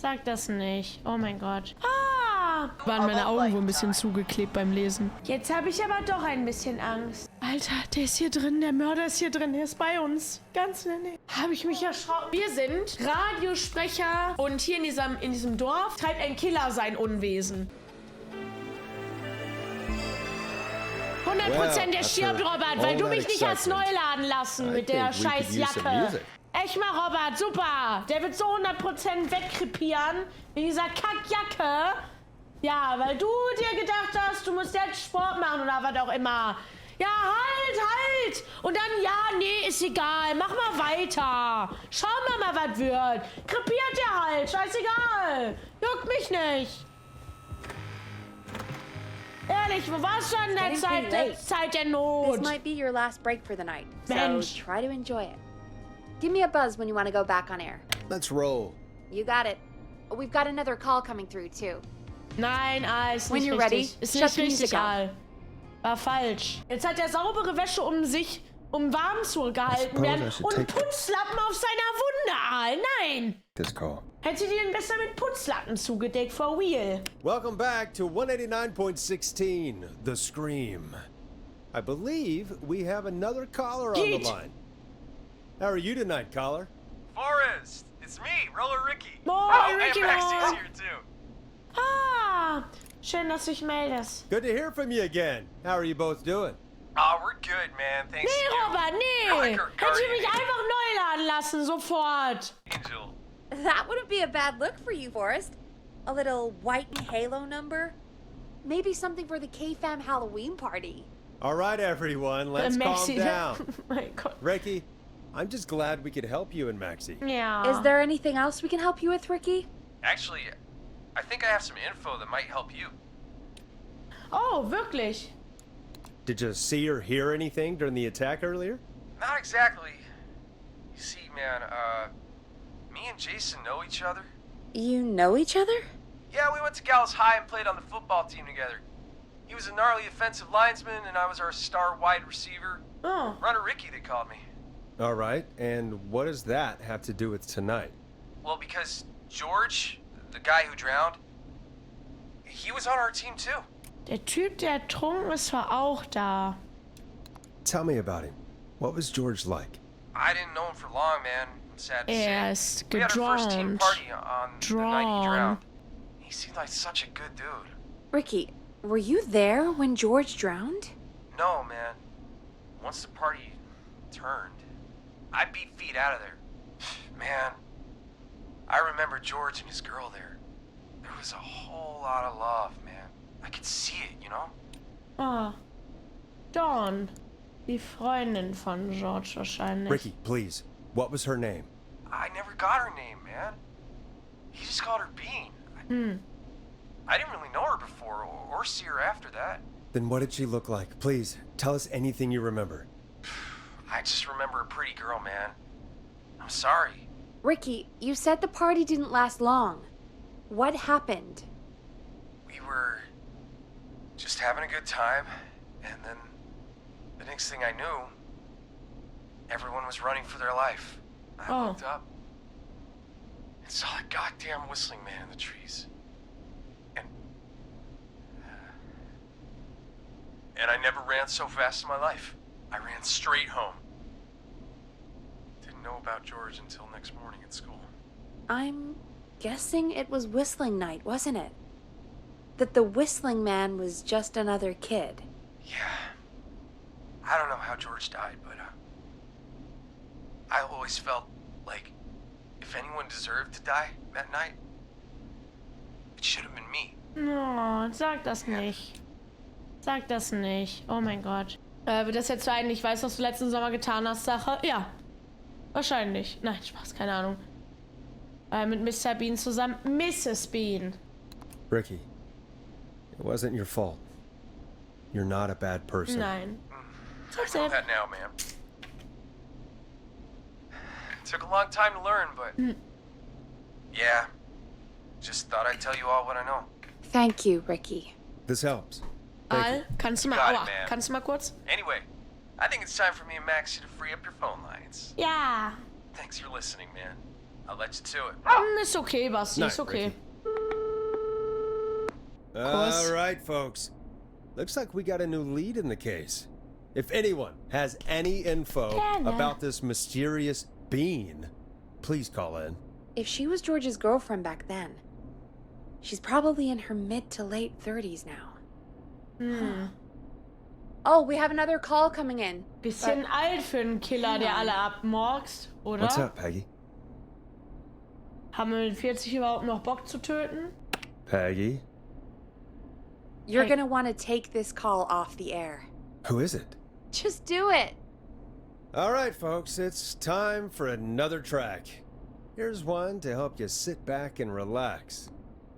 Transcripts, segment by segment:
Sag das nicht. Oh mein Gott. Ah! Waren meine Augen wohl ein bisschen zugeklebt beim Lesen. Jetzt habe ich aber doch ein bisschen Angst. Alter, der ist hier drin. Der Mörder ist hier drin. Der ist bei uns. Ganz in der Nähe. Habe ich mich erschrocken. Wir sind Radiosprecher und hier in diesem Dorf treibt ein Killer sein Unwesen. 100% der stirbt, Robert, weil du mich nicht hast neu laden lassen mit der scheiß Jacke. Echt mal, Robert, super. Der wird so 100% wegkrepieren mit dieser Kackjacke. Ja, weil du dir gedacht hast, du musst jetzt Sport machen oder was auch immer. Ja, halt! Und dann, ja, nee, ist egal. Mach mal weiter. Schauen wir mal, was wird. Krepiert der halt, scheißegal. Juckt mich nicht. Ehrlich, wo warst du in der Zeit der Not? This might be your last break for the night, so Mensch. try to enjoy it. Give me a buzz when you want to go back on air. Let's roll. You got it. We've got another call coming through, too. Nein, ist When nicht you're richtig. ready, Ist shut nicht the richtig, music off. Al. War falsch. Jetzt hat er saubere Wäsche um warm zu gehalten werden und Putzlappen auf seiner Wunde, Al. Nein! This call. Hätte die ihn besser mit Putzlappen zugedeckt, for real. Welcome back to 189.16, The Scream. I believe we have another caller on the Yeet. line. How are you tonight, caller? Forrest, it's me, Roller Ricky. Moin, Ricky, and Maxie's moin. here too. Ah, schön, dass du dich meldest. Good to hear from you again. How are you both doing? Oh, we're good, man. Thanks Nee, to you. Robert, nee. I like our Hätte ich mich guardian einfach neu laden lassen, sofort. angel. That wouldn't be a bad look for you, Forrest. A little white and halo number. Maybe something for the K-Fam Halloween party. All right, everyone, let's calm Maxi, down. oh mein Gott. Ricky, I'm just glad we could help you and Maxie. Ja. Is there anything else we can help you with, Ricky? Actually, I think I have some info that might help you. Oh, wirklich? Did you see or hear anything during the attack earlier? Not exactly. You see, man, me and Jason know each other. You know each other? Yeah, we went to Gallows High and played on the football team together. He was a gnarly offensive linesman, and I was our star wide receiver. Oh. Runner Ricky, they called me. All right, and what does that have to do with tonight? Well, because George, the guy who drowned, he was on our team too. Der Typ, der ertrunken ist, war auch da. Tell me about him. What was George like? I didn't know him for long, man. I'm sad to Er say. ist We had our first team gedrownt. party on the night he Drawn. drowned. He seemed like such a good dude. Ricky, were you there when George drowned? No, man. Once the party turned, I beat feet out of there. Man, I remember George and his girl there. There was a whole lot of love, man. I could see it, you know? Ah. Dawn. Die Freundin von George wahrscheinlich. Ricky, please. What was her name? I never got her name, man. He just called her Bean. I didn't really know her before or see her after that. Then what did she look like? Please, tell us anything you remember. I just remember a pretty girl, man. I'm sorry. Ricky, you said the party didn't last long. What happened? We were just having a good time, and then the next thing I knew, everyone was running for their life. I looked up and saw a goddamn whistling man in the trees. And I never ran so fast in my life. I ran straight home. Didn't know about George until next morning at school. I'm guessing it was whistling night, wasn't it? That the whistling man was just another kid. Yeah. I don't know how George died, but I always felt like if anyone deserved to die that night, it should have been me. Oh, sag das nicht. Sag das nicht. Oh mein Gott. Wird das jetzt so ein, ich weiß, was du letzten Sommer getan hast, Sache? Ja. Wahrscheinlich. Nein, Spaß, keine Ahnung. Mit Mr. Bean zusammen. Mrs. Bean. Ricky, it wasn't your fault. You're not a bad person. Nein. I know that now, man. Took a long time to learn, but yeah. Just thought I'd tell you all what I know. Thank you, Ricky. This helps. Al, kannst du mal, Got it, aua, man. kannst du mal kurz? Anyway, I think it's time for me and Maxie to free up your phone lines. Ja. Thanks for listening, man. I'll let you to it. Ist okay, Basti, ist okay. All right, folks. Looks like we got a new lead in the case. If anyone has any info about this mysterious being, please call in. If she was George's girlfriend back then, she's probably in her mid to late 30s now. Oh, we have another call coming in. Bisschen alt für einen Killer, der alle abmorkst, oder? What's up, Peggy? Haben wir mit 40 überhaupt noch Bock zu töten? Peggy? You're gonna want to take this call off the air. Who is it? Just do it. All right, folks, it's time for another track. Here's one to help you sit back and relax.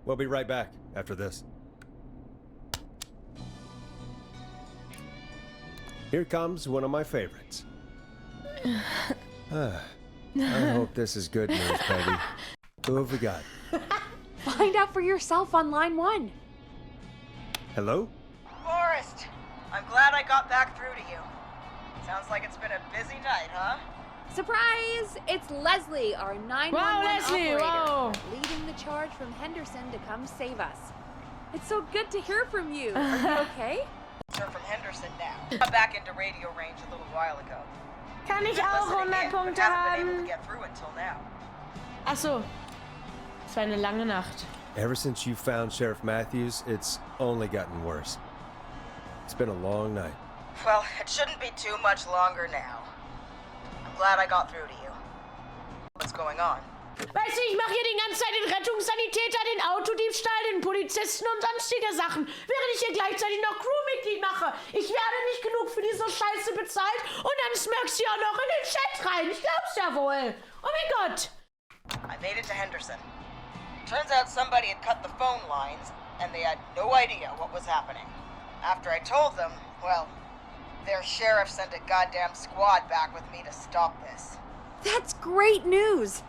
We'll be right back after this. Here comes one of my favorites. I hope this is good news, Peggy. Who have we got? Find out for yourself on line 1. Hello? Forrest, I'm glad I got back through to you. Sounds like it's been a busy night, huh? Surprise! It's Leslie, our 911 Wow, Leslie, operator, wow. leading the charge from Henderson to come save us. It's so good to hear from you. Are you okay? Sir from Henderson now. I'm back into radio range a little while ago. Kann ich Been auch listening 100 in, but Punkte haven't been able to haben? get through until now. Achso. Es war eine lange Nacht. Ever since you found Sheriff Matthews, it's only gotten worse. It's been a long night. Well, it shouldn't be too much longer now. I'm glad I got through to you. What's going on? Weißt du, ich mache hier die ganze Zeit den Rettungssanitäter, den Autodiebstahl, den Polizisten und sonstige Sachen, während ich hier gleichzeitig noch Crewmitglied mache. Ich werde nicht genug für diese Scheiße bezahlt und dann smurkst du ja noch in den Chat rein. Ich glaub's ja wohl. Oh mein Gott. I made it to Henderson. Turns out somebody had cut the phone lines, and they had no idea what was happening. After I told them, well, their sheriff sent a goddamn squad back with me to stop this. That's great news.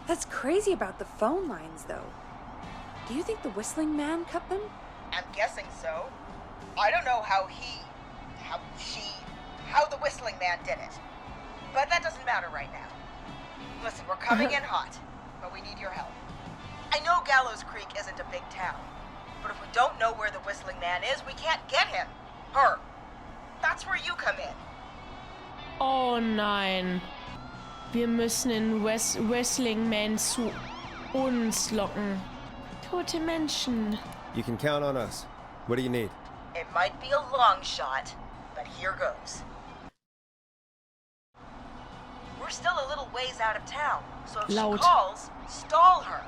That's crazy about the phone lines, though. Do you think the whistling man cut them? I'm guessing so. I don't know how the whistling man did it. But that doesn't matter right now. Listen, we're coming in hot, but we need your help. I know Gallows Creek isn't a big town, but if we don't know where the whistling man is, we can't get him. Her. That's where you come in. Oh nein. Wir müssen den Whistling Man zu uns locken. Tote Menschen. You can count on us. What do you need? It might be a long shot, but here goes. We're still a little ways out of town, so if Laut. she calls, stall her.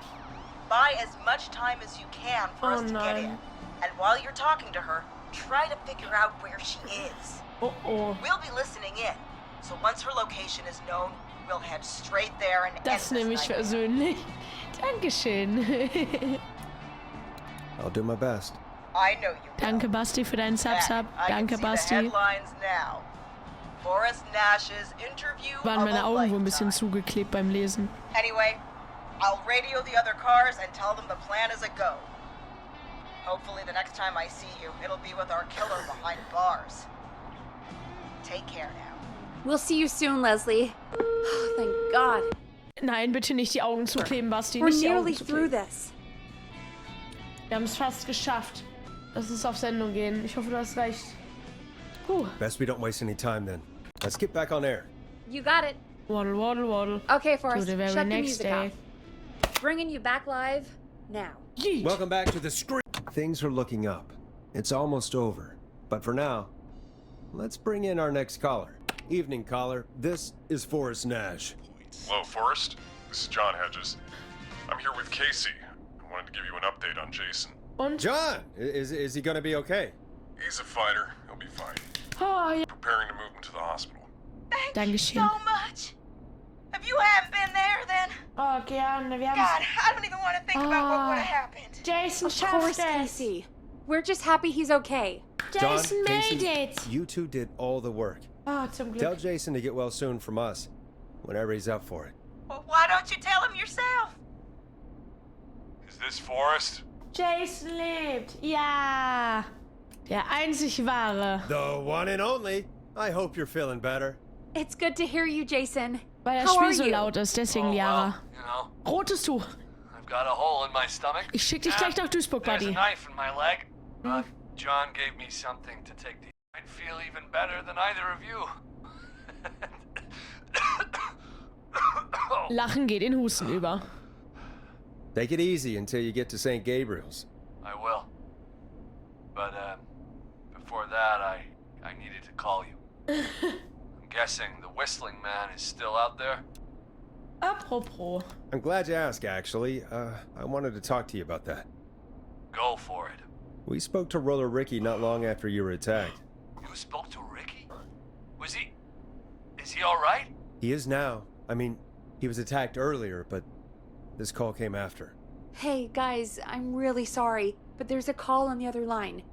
Buy as much time as you can for us to get in. And while you're talking to her, try to figure out where she is. Oh oh. We'll be listening in, so once her location is known, we'll head straight there and Das end nehme this ich nightmare. persönlich. Dankeschön. I'll do my best. I know you will. Danke, Basti, für deinen Sub-Sub. I can Danke, see Basti. the headlines now. Forrest Nash's interview Waren of meine a Augen wohl ein bisschen lifetime. zugeklebt beim Lesen. Anyway, I'll radio the other cars and tell them the plan is a go. Hopefully the next time I see you, it'll be with our killer behind bars. Take care now. We'll see you soon, Leslie. Oh, thank God. Nein, bitte nicht die Augen zukleben, Basti. We're Nicht die nearly Augen through zukleben. this. Wir haben es fast geschafft. Lass uns auf Sendung gehen. Ich hoffe, du hast recht. Puh. Best we don't waste any time then. Let's get back on air. You got it. Waddle, waddle, waddle. Okay, To Forrest, the very shut the next music day. off. Bringing you back live now. Yeet. Welcome back to the screen. Things are looking up. It's almost over. But for now, let's bring in our next caller. Evening, caller. This is Forrest Nash. Hello, Forrest. This is John Hedges. I'm here with Casey. I wanted to give you an update on Jason. Und? John, is he going to be okay? He's a fighter. He'll be fine. Oh, ja. Preparing to move him to the hospital. Thank you Dankeschön. so much. If you hadn't been there, then Oh, gerne. Wir God, haben I don't even want to think about what would have happened. Jason Of course, schafft es. Casey. We're just happy he's okay. Jason made Casey, it. you two did all the work. Oh, zum Tell Glück. Jason to get well soon from us, whenever he's up for it. Well, why don't you tell him yourself? Is this Forrest? Jason lebt. Ja. Der einzig wahre. The one and only. I hope you're feeling better. It's good to hear you, Jason. Weil das How Spiel are so you? laut ist, deswegen Oh, Lara. well, you know, know. Rotes Tuch. I've got a hole in my stomach. Ich schick dich gleich nach Duisburg, There's a Buddy. knife in my leg. John gave me something to take the... I'd feel even better than either of you. Lachen geht in Husten über. Take it easy until you get to St. Gabriel's. I will. But, before that, I needed to call you. I'm guessing the whistling man is still out there? Apropos. I'm glad you asked, actually. I wanted to talk to you about that. Go for it. We spoke to Roller Ricky not long after you were attacked. You spoke to Ricky? Was he... Is he alright? He is now. I mean, he was attacked earlier, but this call came after. Hey, guys, I'm really sorry, but there's a call on the other line.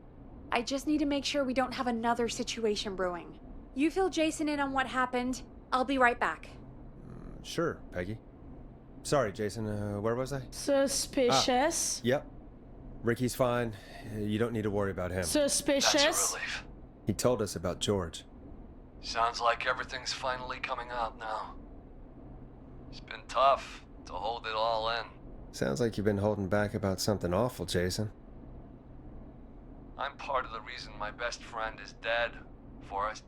I just need to make sure we don't have another situation brewing. You fill Jason in on what happened. I'll be right back. Sure, Peggy. Sorry, Jason, where was I? Suspicious. Yep. Ricky's fine. You don't need to worry about him. Suspicious. That's a relief. He told us about George. Sounds like everything's finally coming out now. It's been tough to hold it all in. Sounds like you've been holding back about something awful, Jason. I'm part of the reason my best friend is dead, Forrest.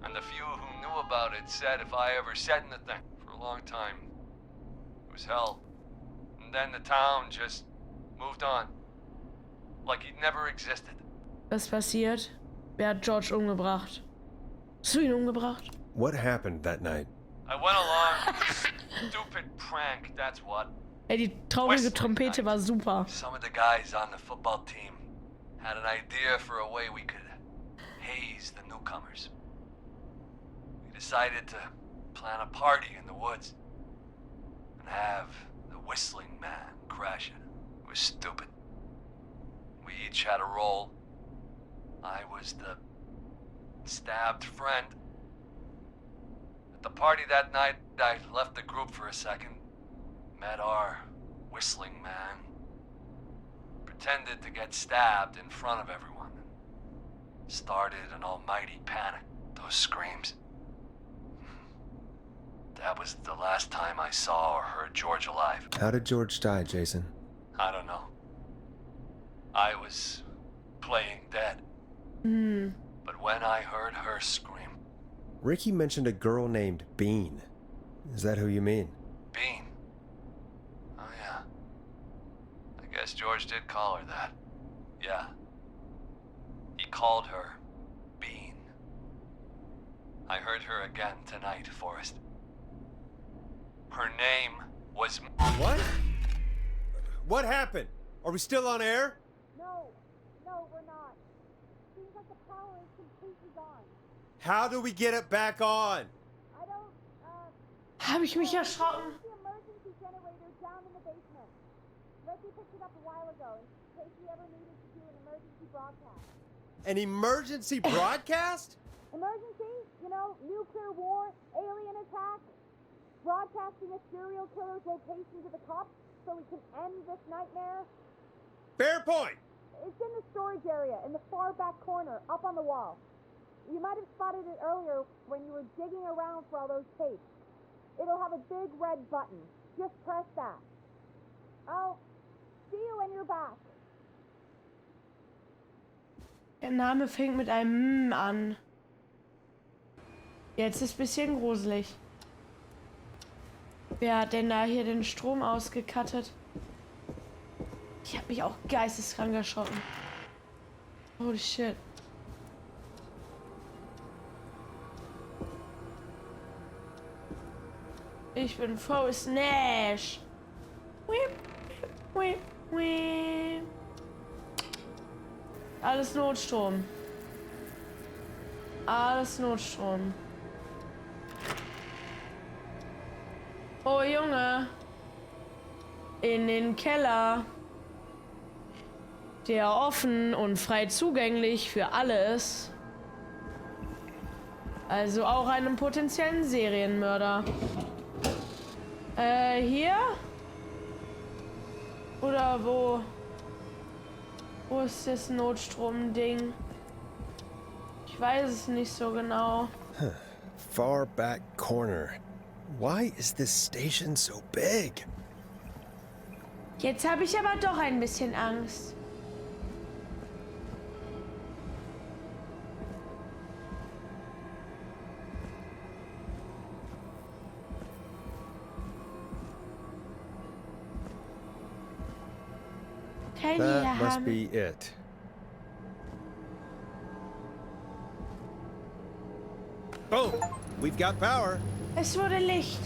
And the few who knew about it said if I ever said anything for a long time, it was hell. And then the town just moved on. Like he'd never existed. Was passiert? Wer hat George umgebracht? Hast du ihn umgebracht? What happened that night? I went along with this stupid prank, that's what. Ey, die traurige Trompete war super. Some of the guys on the football team had an idea for a way we could haze the newcomers. We decided to plan a party in the woods and have the whistling man crash it. It was stupid. We each had a role. I was the stabbed friend. At the party that night, I left the group for a second, met our whistling man, pretended to get stabbed in front of everyone, started an almighty panic. Those screams. That was the last time I saw or heard George alive. How did George die, Jason? I don't know. I was playing dead. But when I heard her scream... Ricky mentioned a girl named Bean. Is that who you mean? Bean? Oh yeah. I guess George did call her that. Yeah. He called her Bean. I heard her again tonight, Forrest. Her name was... What? What happened? Are we still on air? No, we're not. Seems like the power is completely gone. How do we get it back on? I don't, Habe ich mich erschrocken? the emergency generator down in the basement. Ricky picked it up a while ago in case we ever needed to do an emergency broadcast. An emergency broadcast? Emergency? You know, nuclear war, alien attack, broadcasting a serial killer's location to the cops so we can end this nightmare. Fair point. It's in the storage area in the far back corner, up on the wall. You might have spotted it earlier when you were digging around for all those tapes. It'll have a big red button. Just press that. I'll see you when you're back. Der Name fängt mit einem M an. Jetzt ist ein bisschen gruselig. Wer hat denn da hier den Strom ausgekattet? Ich hab mich auch geisteskrank erschrocken. Holy shit. Ich bin Forrest Nash. Whip, whip, whip. Alles Notstrom. Alles Notstrom. Oh Junge. In den Keller. Der offen und frei zugänglich für alle ist. Also auch einem potenziellen Serienmörder. Hier? Oder wo? Wo ist das Notstrom-Ding? Ich weiß es nicht so genau. Far back corner. Why is this station so big? Jetzt habe ich aber doch ein bisschen Angst. That must be it. Boom! We've got power. Es wurde Licht.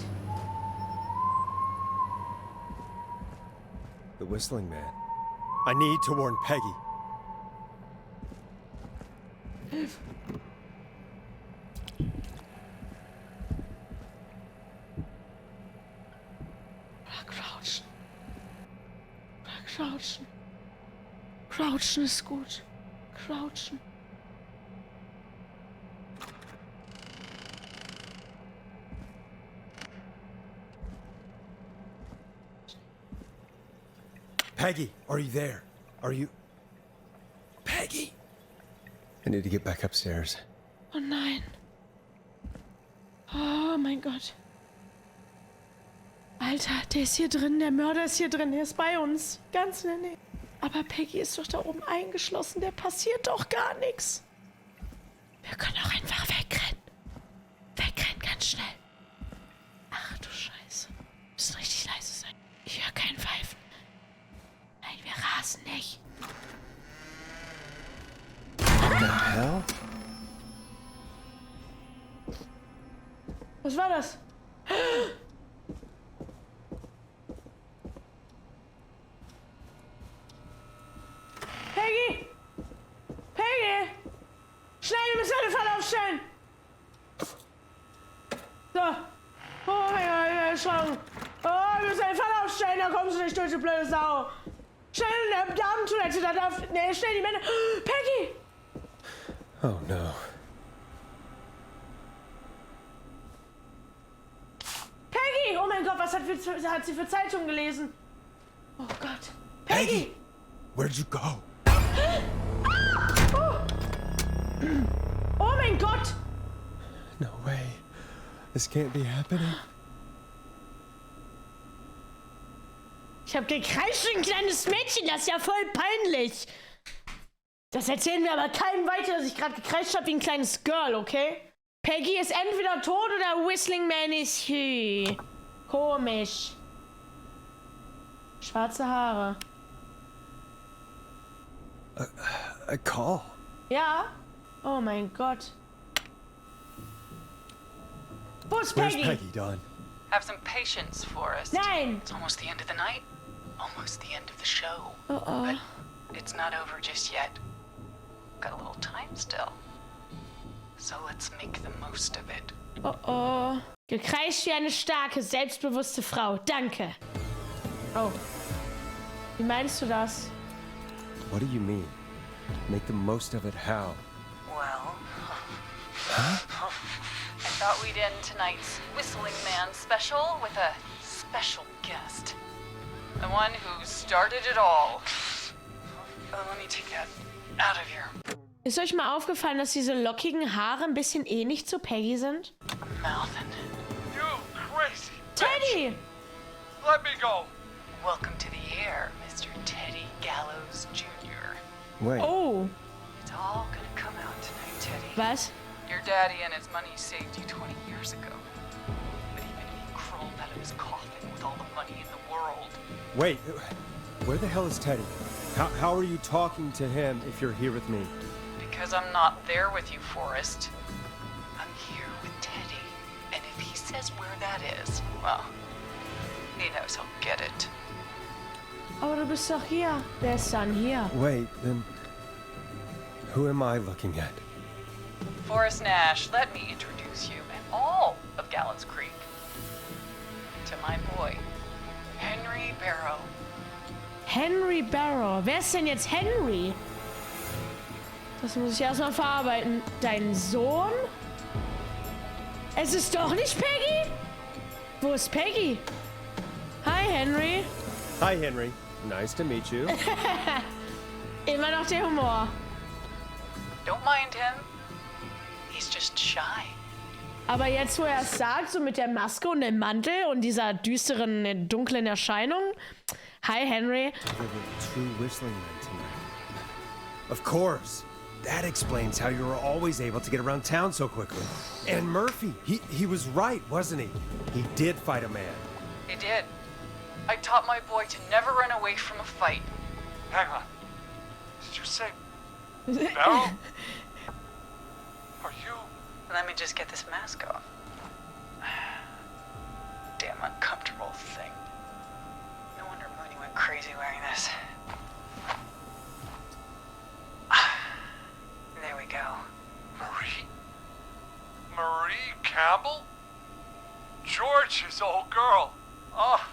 The whistling man. I need to warn Peggy. Crouchen. Crouchen. Crouchen ist gut. Crouchen. Peggy, are you there? Are you... Peggy? I need to get back upstairs. Oh nein. Oh mein Gott. Alter, der ist hier drin, der Mörder ist hier drin, der ist bei uns. Ganz in der Nähe. Aber Peggy ist doch da oben eingeschlossen, der passiert doch gar nichts. Wir können auch einfach wegrennen. Wegrennen, ganz schnell. Ach du Scheiße. Wir müssen richtig leise sein. Ich höre keinen Pfeifen. Nein, wir rasen nicht. What the hell? Was war das? Peggy! Peggy! Schnell, du musst deine Falle aufstellen! So. Oh mein Gott, schon. Oh, du musst deine Falle aufstellen, da kommst du nicht durch, du blöde Sau. Schnell in der Damentoilette, da darf... Nee, schnell die Männer... Peggy! Oh no. Peggy! Oh mein Gott, was hat sie für Zeitung gelesen? Oh Gott. Peggy! Where'd you go? Oh mein Gott! No way. This can't be happening. Ich hab gekreischt wie ein kleines Mädchen, das ist ja voll peinlich. Das erzählen wir aber keinem weiter, dass ich gerade gekreischt habe wie ein kleines Girl, okay? Peggy ist entweder tot oder Whistling Man ist hier. Komisch. Schwarze Haare. A call. Ja? Oh mein Gott. Wo ist Where's Peggy? Peggy, Don? Have some patience, Forrest. Nein! It's almost the end of the night. Almost the end of the show. Uh-oh. But it's not over just yet. Got a little time still. So let's make the most of it. Oh oh. Gekreischt wie eine starke, selbstbewusste Frau. Danke. Oh. Wie meinst du das? What do you mean? Make the most of it how? Well... I thought we'd end tonight's Whistling Man special with a special guest. The one who started it all. Let me take that out of here. Ist euch mal aufgefallen, dass diese lockigen Haare ein bisschen ähnlich zu Peggy sind? Mouthin'. You crazy! Teddy! Let me go! Welcome to the air, Mr. Teddy Gallows Jr. Wait. Oh. It's all gonna come out tonight, Teddy. Was? Your daddy and his money saved you 20 years ago. But even if he crawled out of his coffin with all the money in the world... Wait. Where the hell is Teddy? How are you talking to him if you're here with me? Because I'm not there with you, Forrest. I'm here with Teddy. And if he says where that is, well, he knows he'll get it. Aber du bist doch hier. Wer ist dann hier? Wait, then... Who am I looking at? Forrest Nash, let me introduce you and all of Gallows Creek to my boy, Henry Barrow. Henry Barrow. Wer ist denn jetzt Henry? Das muss ich erstmal verarbeiten. Dein Sohn? Es ist doch nicht Peggy? Wo ist Peggy? Hi, Henry. Hi, Henry. Nice to meet you. Immer noch der Humor. Don't mind him. He's just shy. Aber jetzt, wo er es sagt, so mit der Maske und dem Mantel und dieser düsteren, dunklen Erscheinung. Hi, Henry. True whistling man tonight. Of course. That explains how you were always able to get around town so quickly. And Murphy, he was right, wasn't he? He did fight a man. He did. I taught my boy to never run away from a fight. Hang on. Did you say Beryl? Are you? Let me just get this mask off. Damn uncomfortable thing. No wonder Mooney went crazy wearing this. There we go. Marie Campbell? George's old girl. Oh.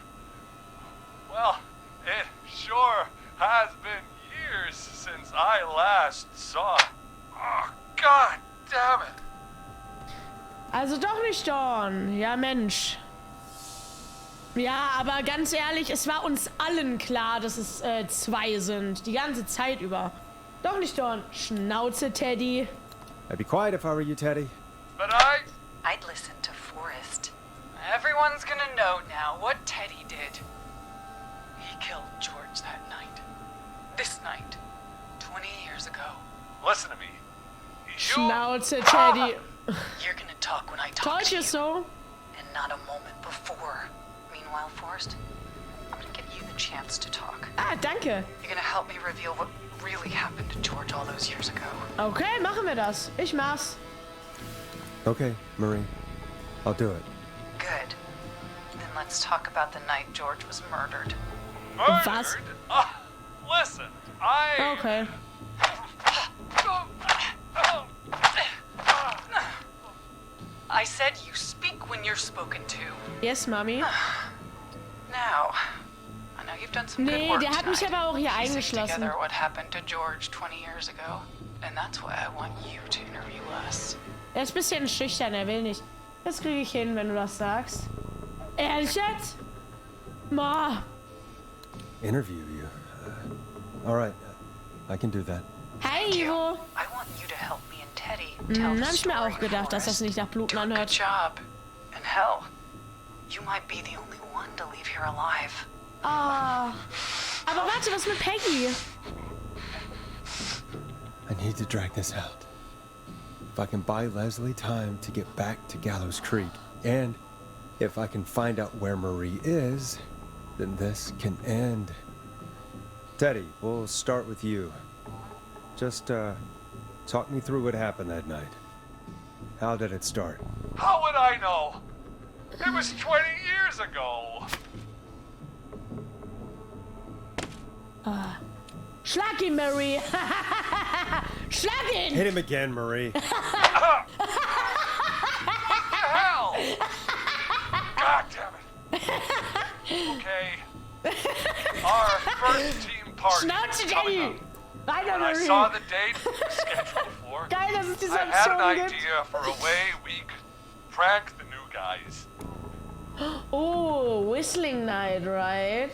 Well, it sure has been years since I last saw it. Oh, God damn it. Also doch nicht Dawn. Ja, Mensch. Ja, aber ganz ehrlich, es war uns allen klar, dass es 2 sind. Die ganze Zeit über. Doch nicht Dawn. Schnauze, Teddy. I'd be quiet if I were you, Teddy. But I'd listen to Forrest. Everyone's gonna know now what Teddy did. He killed George that night. This night. 20 years ago. Listen to me. Schnauze, Teddy. You're gonna talk when I talk Told to you you. so. And not a moment before. Meanwhile, Forrest, I'm gonna give you the chance to talk. Ah, danke. You're gonna help me reveal what really happened to George all those years ago. Okay, machen wir das. Ich mach's. Okay, Marie. I'll do it. Good. Then let's talk about the night George was murdered. Was? Listen, I... Okay. I said you speak when you're spoken to. Yes, Mami. Now, I know you've done some good Nee, work der hat mich tonight, aber auch hier piecing eingeschlossen. together what happened to George 20 years ago. And that's why I want you to interview us. Er ist ein bisschen schüchtern, er will nicht. Das kriege ich hin, wenn du das sagst. Ehrlich jetzt? Ma. Interview you. All right. I can do that. Hi, Ivo. I want you to help me and Teddy tell the Hab ich mir story, auch gedacht, dass das Forrest. nicht nach Bluten Do a good anhört. job. And hell, you might be the only one to leave here alive. Ah. Aber warte, was mit Peggy? I need to drag this out. If I can buy Leslie time to get back to Gallows Creek, and if I can find out where Marie is, then this can end. Teddy, we'll start with you. Just, talk me through what happened that night. How did it start? How would I know? It was 20 years ago. Schlag ihn, Marie. Schlag ihn. Hit him again, Marie. What the hell? God damn it. Okay. Our first team party Schnauze, is coming Teddy. up. Weiter, When I Marie. saw the date scheduled for, Geil, dass es diese I had an Option gibt. idea for a way we could prank the new guys. Oh, Whistling Night, right?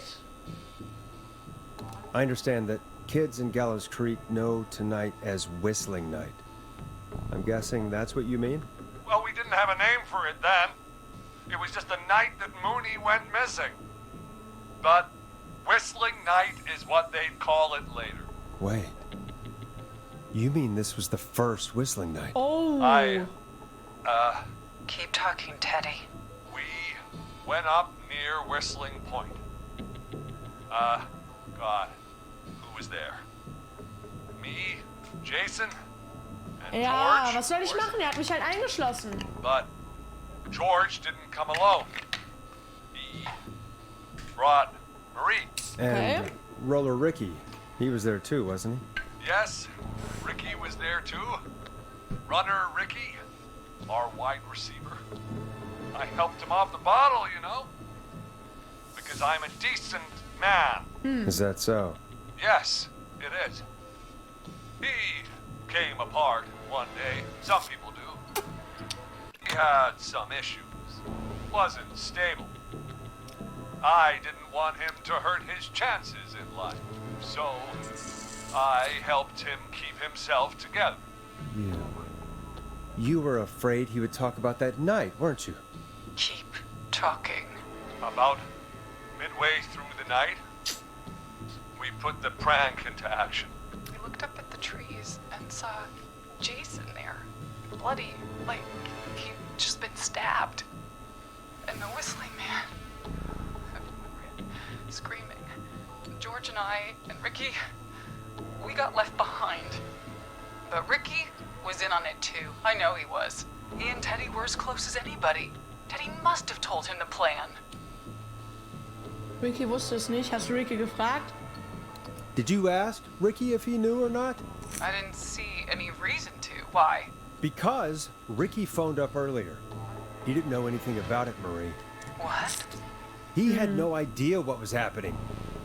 I understand that kids in Gallows Creek know tonight as Whistling Night. I'm guessing that's what you mean? Well, we didn't have a name for it then. It was just the night that Mooney went missing. But Whistling Night is what they'd call it later. Wait. You mean this was the first Whistling Night? Oh. Keep talking, Teddy. We went up near Whistling Point. God, who was there? Me, Jason, and Ja, George. was soll ich of course. machen? Er hat mich halt eingeschlossen. But George didn't come alone. He brought Marie. And Okay. Roller Ricky, he was there too, wasn't he? Yes, Ricky was there too. Runner Ricky, our wide receiver. I helped him off the bottle, you know. Because I'm a decent man. Is that so? Yes, it is. He came apart one day. Some people do. He had some issues. Wasn't stable. I didn't want him to hurt his chances in life. So, I helped him keep himself together. You were afraid he would talk about that night, weren't you? Keep talking. About midway through the night, we put the prank into action. We looked up at the trees and saw Jason there. Bloody, like he'd just been stabbed. And the whistling man screaming. George and I and Ricky, we got left behind. But Ricky was in on it too. I know he was. He and Teddy were as close as anybody. Teddy must have told him the plan. Ricky wusste es nicht. Hast du Ricky gefragt? Did you ask Ricky if he knew or not? I didn't see any reason to. Why? Because Ricky phoned up earlier. He didn't know anything about it, Marie. What? He had no idea what was happening.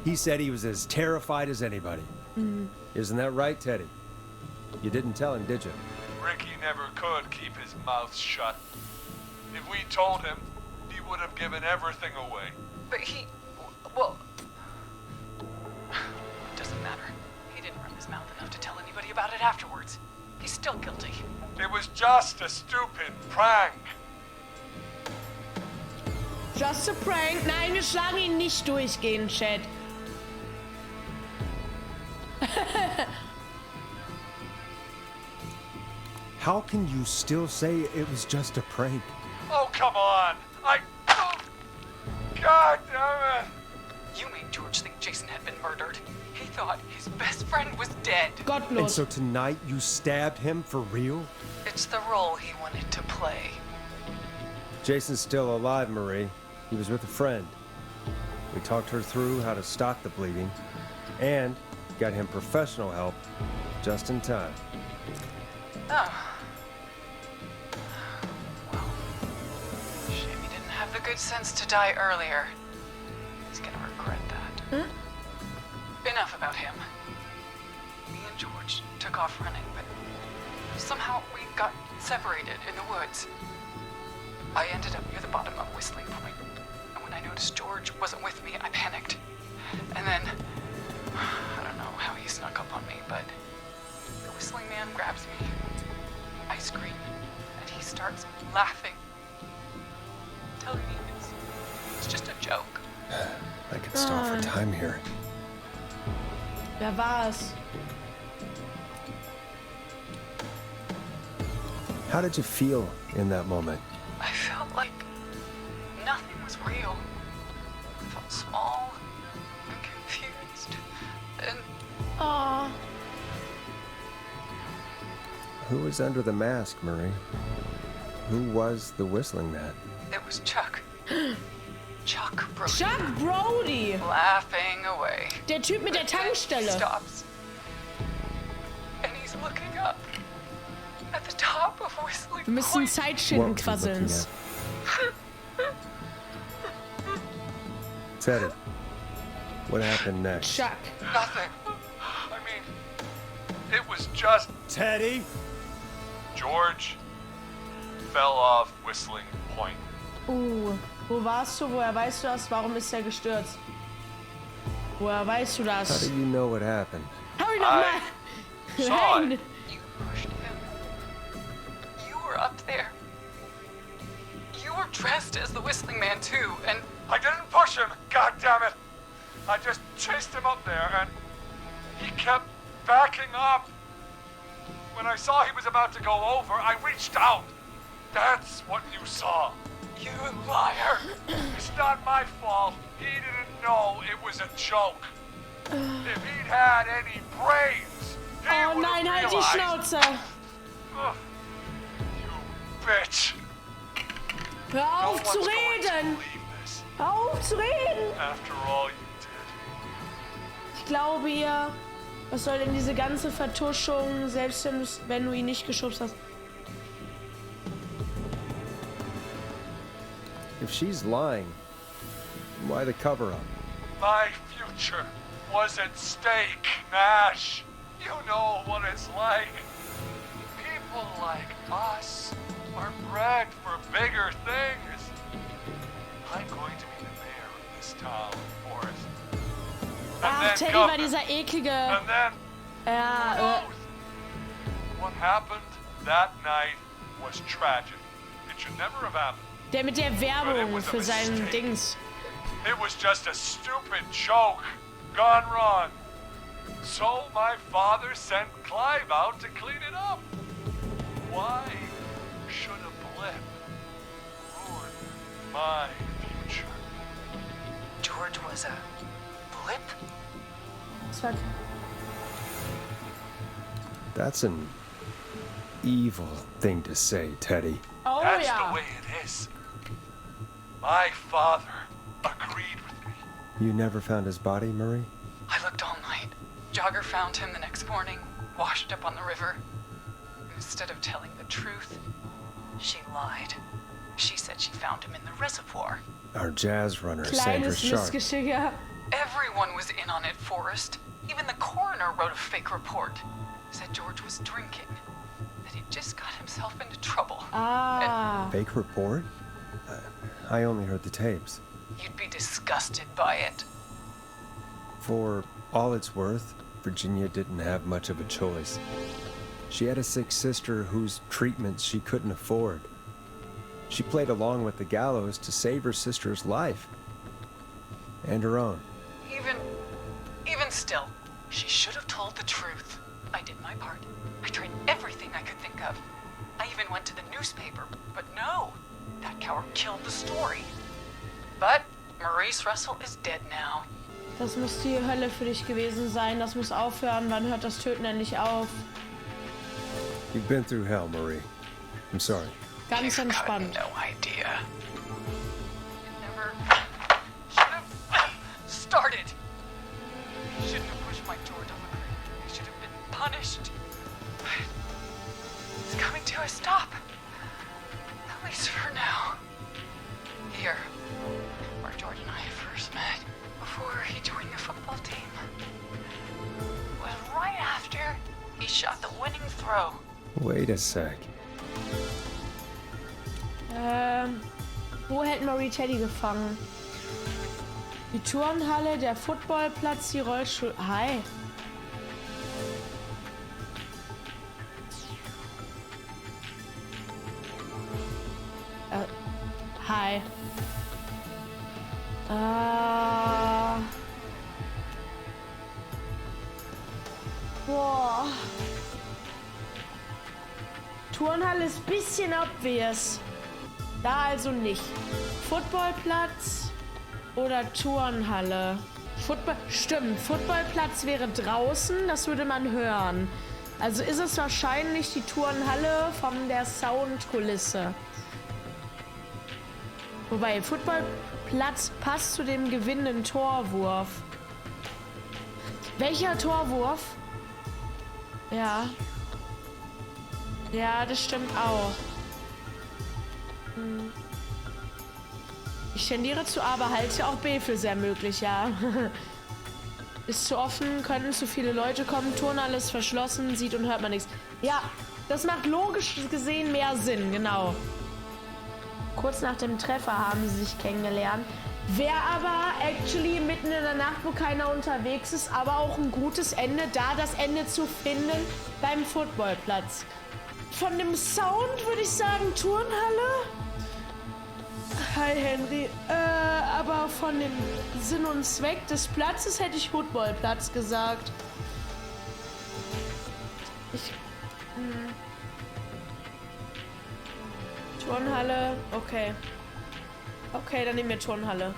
He said he was as terrified as anybody. Isn't that right, Teddy? You didn't tell him, did you? Ricky never could keep his mouth shut. If we told him, he would have given everything away. But he... well... It doesn't matter. He didn't run his mouth enough to tell anybody about it afterwards. He's still guilty. It was just a stupid prank. Just a prank. Nein, wir schlagen ihn nicht durchgehen, Chat. How can you still say it was just a prank? Oh, come on. God damn it. You made George think Jason had been murdered. He thought his best friend was dead. And Gottlos. so tonight you stabbed him for real? It's the role he wanted to play. Jason's still alive, Marie. He was with a friend. We talked her through how to stop the bleeding and got him professional help just in time. Oh. Well, shame he didn't have the good sense to die earlier. He's gonna regret that. Enough about him. Me and George took off running, but somehow we got separated in the woods. I ended up near the bottom of Whistling Point, and when I noticed George wasn't with me, I panicked. And then, I don't know how he snuck up on me, but the Whistling Man grabs me. I scream, and he starts laughing, telling me it's just a joke. I could stall for time here. Wer war's? How did you feel in that moment? I felt like nothing was real. I felt small and confused, and Oh. Who was under the mask, Marie? Who was the Whistling Man? it was Chuck. Chuck Brody. Chuck Brody. Laughing away. Der Typ mit der But then he Tankstelle. stops. And he's looking up at the top of Whistling Wir müssen Point. Zeitschinden What was he looking quasseln. at? Teddy, what happened next? Chuck. Nothing. I mean, it was just Teddy? George fell off Whistling Point. Wo warst du? Woher weißt du das? Warum ist er gestürzt? Woher weißt du How das? do you know what happened? Hau ihn doch mal! saw Nein! it. You pushed him. You were up there. You were dressed as the Whistling Man too, and I didn't push him, god damn it! I just chased him up there and he kept backing up. When I saw he was about to go over, I reached out. That's what you saw. you liar. It's not my fault. He didn't know it was a joke. If he'd had any brains, he Oh would nein, have halt die realized. Schnauze! Ugh, you bitch. Hör No auf one's zu going to reden! believe this. Hör auf zu reden! After all you did. Ich glaube ihr, was soll denn diese ganze Vertuschung, selbst wenn du ihn nicht geschubst hast? If she's lying, why the cover-up? My future was at stake, Nash. You know what it's like. People like us are bred for bigger things. I'm going to be the mayor of this town, Forrest. Ach, Teddy war dieser eklige... And then, who Ja, knows? What happened that night was tragic. It should never have happened. Der mit der Werbung für seinen Dings. It was just a stupid joke gone wrong. So my father sent Clive out to clean it up. Why should a blip ruin my future? George was a blip? That's an evil thing to say, Teddy. Oh, That's ja. the way it is. My father agreed with me. You never found his body, Marie? I looked all night. Jogger found him the next morning, washed up on the river. Instead of telling the truth, she lied. She said she found him in the reservoir. Our jazz runner, Sandra Kleines Sharp. Missgeschick. Everyone was in on it, Forrest. Even the coroner wrote a fake report. Said George was drinking. That he just got himself into trouble. Ah. Fake report? I only heard the tapes. You'd be disgusted by it. For all it's worth, Virginia didn't have much of a choice. She had a sick sister whose treatments she couldn't afford. She played along with the gallows to save her sister's life. And her own. Even still, she should have told the truth. I did my part. I tried everything I could think of. I even went to the newspaper, but no. That coward killed the story. But Maurice Russell is dead now. Das muss die Hölle für dich gewesen sein. Das muss aufhören. Wann hört das Töten endlich auf? You've been through hell, Marie. I'm sorry. Ganz You've got entspannt. no idea. Never should have started. Shouldn't have pushed my George off a cliff. He should have been punished. But it's coming to a stop. At least for now. Here, where George and I first met, before he joined the football team, was right after he shot the winning throw. Wait a sec. Wo hält Marie Teddy gefangen? Die Turnhalle, der Footballplatz, die Rollstuhl... Hi. Hi. Boah. Turnhalle ist bisschen obvious. Da also nicht. Footballplatz oder Turnhalle? Stimmt, Footballplatz wäre draußen, das würde man hören. Also ist es wahrscheinlich die Turnhalle von der Soundkulisse. Wobei, Footballplatz passt zu dem gewinnenden Torwurf. Welcher Torwurf? Ja. Ja, das stimmt auch. Ich tendiere zu A, aber halte auch B für sehr möglich, ja. Ist zu offen, können zu viele Leute kommen, Turnhalle ist verschlossen, sieht und hört man nichts. Ja, das macht logisch gesehen mehr Sinn, genau. Kurz nach dem Treffer haben sie sich kennengelernt. Wäre aber actually mitten in der Nacht, wo keiner unterwegs ist, aber auch ein gutes Ende, da das Ende zu finden beim Footballplatz. Von dem Sound würde ich sagen Turnhalle. Hi Henry. Aber von dem Sinn und Zweck des Platzes hätte ich Footballplatz gesagt. Turnhalle, okay. Okay, dann nehmen wir Turnhalle.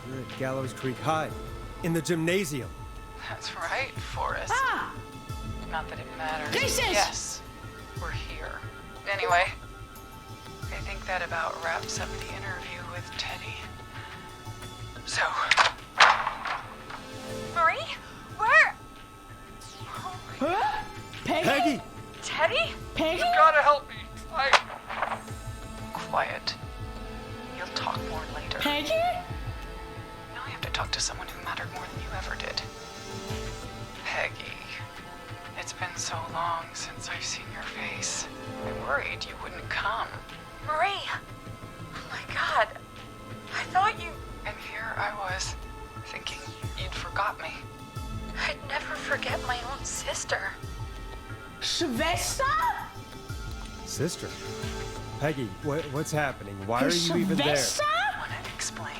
We're at Gallows Creek High, in the gymnasium. That's right, Forrest. Ah! Not that it matters. Richtig! Yes, we're here. Anyway, I think that about wraps up the interview with Teddy. So, Marie, where? Oh my God. Huh? Peggy? Peggy! Teddy? Peggy? You gotta help me. Quiet. You'll talk more later. Peggy? Now I have to talk to someone who mattered more than you ever did. Peggy. It's been so long since I've seen your face. I worried you wouldn't come. Marie! Oh my God! I thought you... And here I was, thinking you'd forgot me. I'd never forget my own sister. Schwester? sister. Peggy, what's happening? Why are you even there? I want to explain,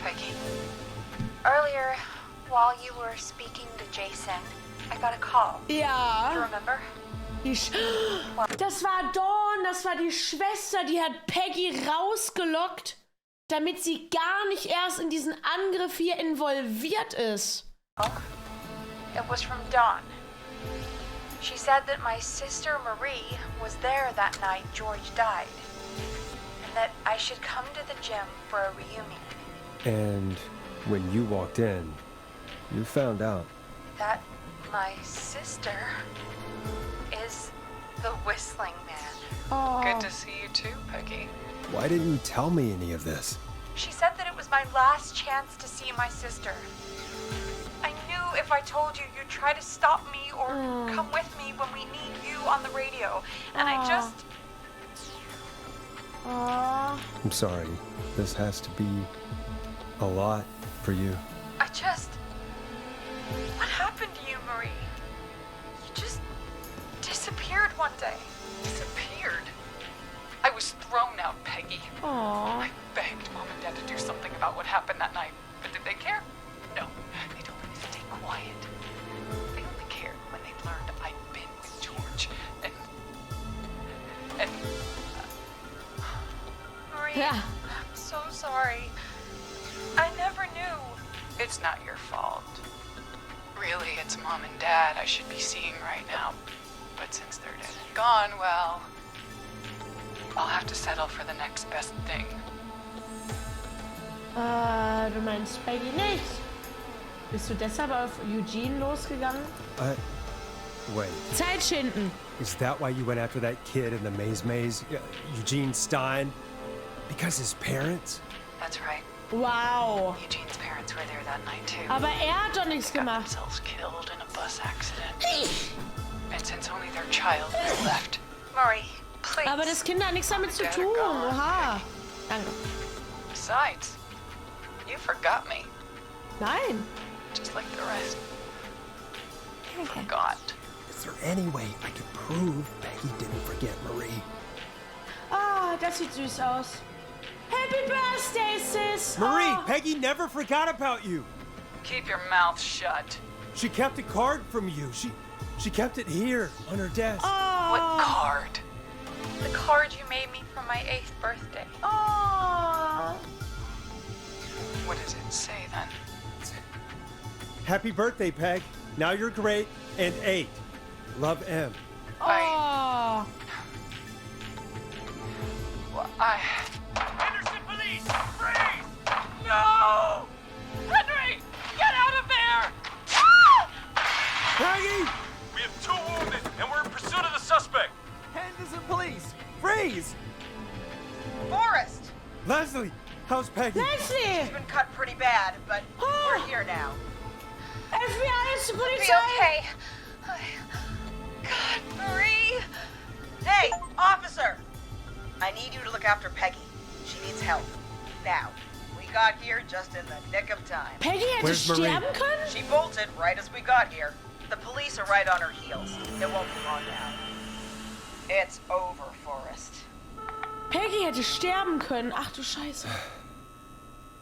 Peggy. Earlier, while you were speaking to Jason, I got a call. Ja. You remember? Das war Dawn, das war die Schwester, die hat Peggy rausgelockt, damit sie gar nicht erst in diesen Angriff hier involviert ist. It was from Dawn. She said that my sister Marie was there that night George died, and that I should come to the gym for a reunion. And when you walked in, you found out That my sister is the Whistling Man. Oh. Good to see you too, Peggy. Why didn't you tell me any of this? She said that it was my last chance to see my sister. I knew if I told you, you'd try to stop me or come with me when we need you on the radio. And I just... I'm sorry. This has to be a lot for you. What happened to you, Marie? You just disappeared one day. Disappeared. I was thrown out, Peggy. Aww. I begged Mom and Dad to do something about what happened that night. But did they care? No. They told me to stay quiet. They only cared when they learned I'd been with George. And Marie, Yeah. I'm so sorry. I never knew. it's not your fault. Really, it's Mom and Dad I should be seeing right now. But since they're dead and gone, well, I'll have to settle for the next best thing. Du meinst Peggy nicht? Bist du deshalb auf Eugene losgegangen? Wait. Zeit schinden. Is that why you went after that kid in the maze? Eugene Stein? Because his parents? That's right. Wow. Eugene's parents were there that night too. Aber hat doch nichts Got gemacht. themselves killed in a bus accident. And since only their child is left, Marie, please. Aber das Kind hat nichts damit zu tun. Oha. Danke. besides, you forgot me, Nein. just like the rest. Forgot. Is there any way I could prove Peggy didn't forget Marie? Ah, das sieht süß aus. Happy birthday, sis. Marie, Oh. Peggy never forgot about you. Keep your mouth shut. She kept a card from you. She kept it here on her desk. What card? The card you made me for my 8th birthday. Oh. What does it say then? Happy birthday, Peg. Now you're great and 8. Love, M. Oh. Well, Henderson police! Freeze! No! Henry! Get out of there! Peggy! We have 2 wounded, and we're in pursuit of the suspect. Henderson police! Freeze! Forrest! Leslie, how's Peggy? Leslie. She's been cut pretty bad, but we're here now. FBI ist die Be Polizei. okay. God, Marie. Hey, officer! I need you to look after Peggy. She needs help. Now. We got here just in the nick of time. Peggy hätte Where's Marie? sterben können? She bolted right as we got here. The police are right on her heels. It won't be long now. It's over, Forrest. Peggy hätte sterben können. Ach du Scheiße.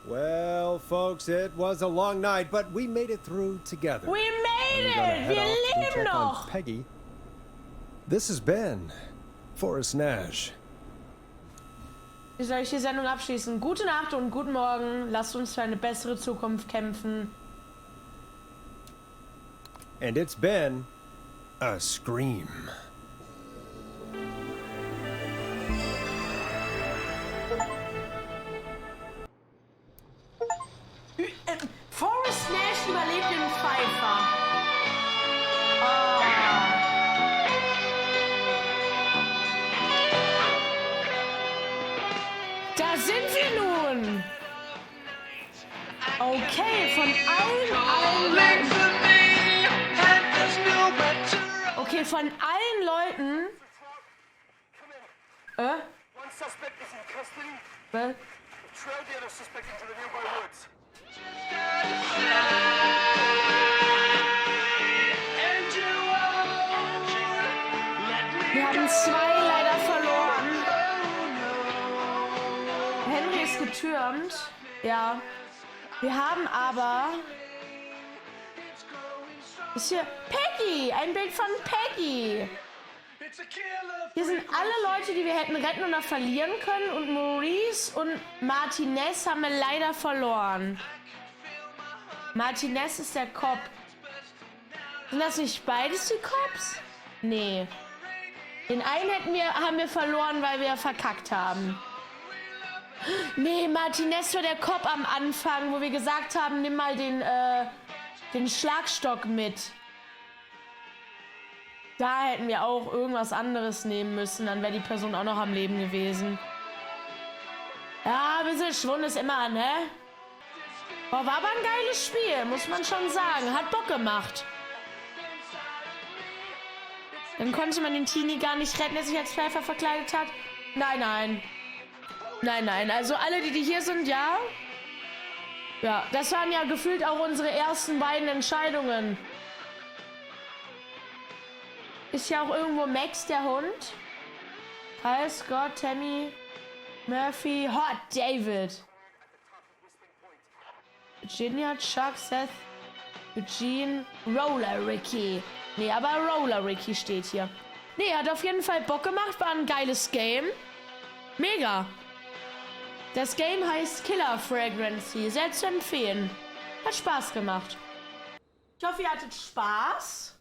Well, folks, it was a long night, but we made it through together. We made I'm gonna it. head Wir off to leben check on noch. Peggy. This has been Forrest Nash. Wie soll ich die Sendung abschließen? Gute Nacht und guten Morgen. Lasst uns für eine bessere Zukunft kämpfen. And it's been a scream. Forrest Nash überlebt den Pfeifer. Oh. Da sind wir nun. Okay, von allen Leuten. Okay, von allen Leuten. One suspect is in custody. Was? Trailed the other suspect into the nearby woods. Wir haben 2 leider verloren. gestürmt. Ja. Wir haben aber... Ist hier Peggy! Ein Bild von Peggy! Hier sind alle Leute, die wir hätten retten oder verlieren können. Und Maurice und Martinez haben wir leider verloren. Martinez ist der Cop. Sind das nicht beides die Cops? Nee. Den einen haben wir verloren, weil wir verkackt haben. Nee, Martinez war der Cop am Anfang, wo wir gesagt haben, nimm mal den Schlagstock mit. Da hätten wir auch irgendwas anderes nehmen müssen, dann wäre die Person auch noch am Leben gewesen. Ja, ein bisschen Schwund ist immer, ne? Boah, war aber ein geiles Spiel, muss man schon sagen. Hat Bock gemacht. Dann konnte man den Teenie gar nicht retten, der sich als Pfeifer verkleidet hat. Nein, nein. Nein, nein. Also alle, die hier sind, ja. Ja, das waren ja gefühlt auch unsere ersten beiden Entscheidungen. Ist ja auch irgendwo Max, der Hund. Kyle, Scott, Tammy, Murphy, Hot, David. Virginia, Chuck, Seth, Eugene, Roller Ricky. Nee, aber Roller Ricky steht hier. Nee, hat auf jeden Fall Bock gemacht, war ein geiles Game. Mega. Das Game heißt Killer Frequenzy, sehr zu empfehlen. Hat Spaß gemacht. Ich hoffe, ihr hattet Spaß.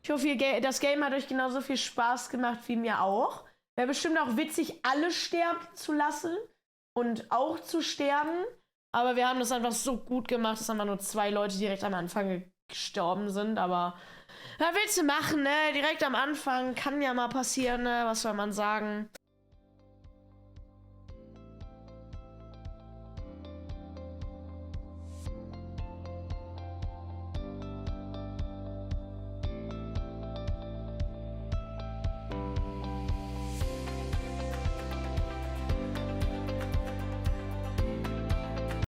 Ich hoffe, das Game hat euch genauso viel Spaß gemacht wie mir auch. Wäre bestimmt auch witzig, alle sterben zu lassen und auch zu sterben. Aber wir haben das einfach so gut gemacht, dass einfach nur 2 Leute direkt am Anfang gestorben sind. Aber was willst du machen, ne? Direkt am Anfang kann ja mal passieren, ne? Was soll man sagen?